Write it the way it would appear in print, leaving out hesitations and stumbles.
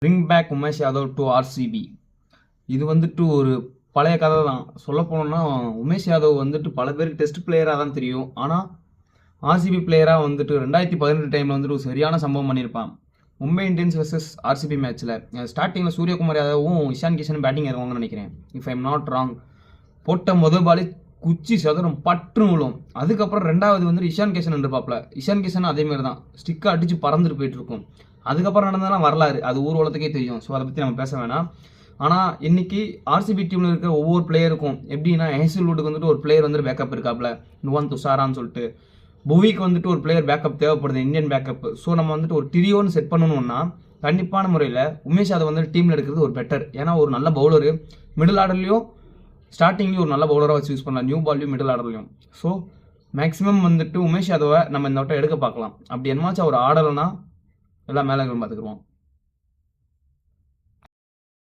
Bring back Umesh Yadav to RCB. இது வந்துட்டு ஒரு பழைய கதை தான். சொல்ல போனோம்னா உமேஷ் யாதவ் வந்துட்டு பல பேருக்கு டெஸ்ட் பிளேயராக தான் தெரியும். ஆனால் ஆர்சிபி பிளேயராக வந்துட்டு 2018 டைமில் வந்துட்டு ஒரு சரியான சம்பவம் பண்ணியிருப்பான். மும்பை இந்தியன்ஸ் வர்சஸ் ஆர்சிபி மேட்ச்சில் ஸ்டார்டிங்கில் சூரியகுமார் யாதவும் இஷான் கிஷன் பேட்டிங் இறங்குவாங்கன்னு நினைக்கிறேன், இஃப் ஐம் நாட் ராங். போட்ட முதல் பாலே குச்சி சதுரம் பற்று விழும். அதுக்கப்புறம் ரெண்டாவது வந்துட்டு இஷான் கிஷன் இருப்பாப்ல. இஷான் கிஷன் அதேமாரி தான் ஸ்டிக்கை அடித்து பறந்துட்டு போயிட்டு இருக்கும். அதுக்கப்புறம் நடந்ததெல்லாம் வரலாறு, அது ஊர் உலகத்துக்கே தெரியும். ஸோ அதை பற்றி நம்ம பேச வேணாம். ஆனால் இன்னைக்கு ஆர்சிபி டீமில் இருக்கிற ஒவ்வொரு பிளேயருக்கும் எப்படின்னா, ஹேசல்வுட்டுக்கு வந்துட்டு ஒரு பிளேயர் வந்துட்டு பேக்கப் இருக்காப்ல, நுவான் துஷாரான்னு சொல்லிட்டு. புவிக்கு வந்துட்டு ஒரு பிளேயர் பேக்கப் தேவைப்படுது, இந்தியன் பேக்கப். ஸோ நம்ம வந்துட்டு ஒரு டிரியோன்னு செட் பண்ணணும்னா கண்டிப்பான முறையில் உமேஷ் யாதவ் வந்துட்டு டீமில் எடுக்கிறது ஒரு பெட்டர். ஏன்னா ஒரு நல்ல பவுலரு, மிடில் ஆர்டர்லையும் ஸ்டார்டிங்லேயும் ஒரு நல்ல பவுலராக வச்சு யூஸ் பண்ணலாம், நியூ பால்லையும் மிடில் ஆர்டர்லையும். ஸோ மேக்ஸிமம் வந்துட்டு உமேஷ் யாதவை நம்ம இந்த வட்டம் எடுக்க பார்க்கலாம். அப்படி என்னமாச்சும் அவர் ஆடலைன்னா எல்லாம் மேலே பார்த்துக்குருவோம்.